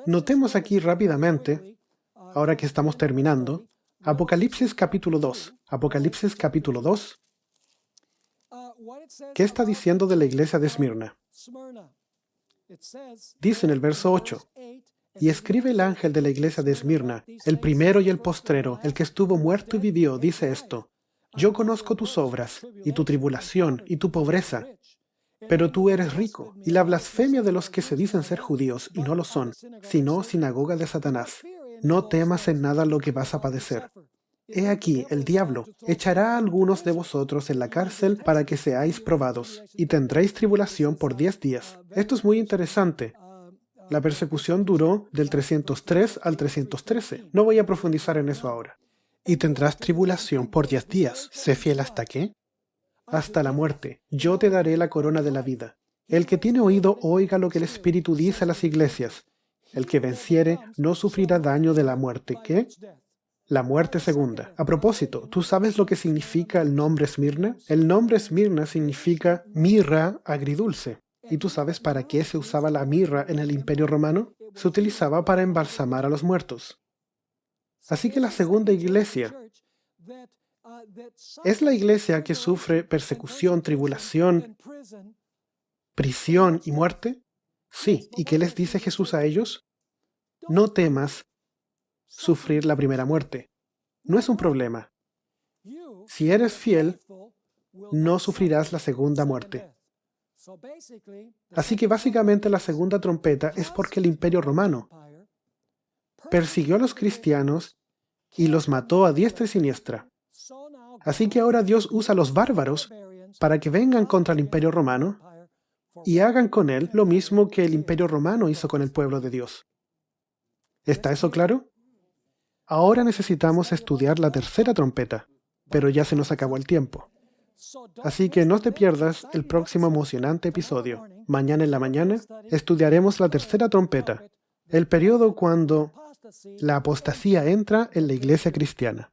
Notemos aquí rápidamente, ahora que estamos terminando, Apocalipsis capítulo 2. Apocalipsis capítulo 2. ¿Qué está diciendo de la iglesia de Esmirna? Dice en el verso 8, y escribe el ángel de la iglesia de Esmirna, el primero y el postrero, el que estuvo muerto y vivió, dice esto: yo conozco tus obras, y tu tribulación, y tu pobreza, pero tú eres rico, y la blasfemia de los que se dicen ser judíos, y no lo son, sino sinagoga de Satanás. No temas en nada lo que vas a padecer. He aquí, el diablo echará a algunos de vosotros en la cárcel para que seáis probados, y tendréis tribulación por 10 días. Esto es muy interesante. La persecución duró del 303 al 313. No voy a profundizar en eso ahora. Y tendrás tribulación por 10 días. Sé fiel hasta qué. Hasta la muerte. Yo te daré la corona de la vida. El que tiene oído, oiga lo que el Espíritu dice a las iglesias. El que venciere no sufrirá daño de la muerte. ¿Qué? La muerte segunda. A propósito, ¿tú sabes lo que significa el nombre Esmirna? El nombre Esmirna significa mirra agridulce. ¿Y tú sabes para qué se usaba la mirra en el Imperio Romano? Se utilizaba para embalsamar a los muertos. Así que la segunda iglesia es la iglesia que sufre persecución, tribulación, prisión y muerte. Sí. ¿Y qué les dice Jesús a ellos? No temas sufrir la primera muerte. No es un problema. Si eres fiel, no sufrirás la segunda muerte. Así que básicamente la segunda trompeta es porque el Imperio Romano persiguió a los cristianos y los mató a diestra y siniestra. Así que ahora Dios usa a los bárbaros para que vengan contra el Imperio Romano y hagan con él lo mismo que el Imperio Romano hizo con el pueblo de Dios. ¿Está eso claro? Ahora necesitamos estudiar la tercera trompeta, pero ya se nos acabó el tiempo. Así que no te pierdas el próximo emocionante episodio. Mañana en la mañana estudiaremos la tercera trompeta, el periodo cuando la apostasía entra en la iglesia cristiana.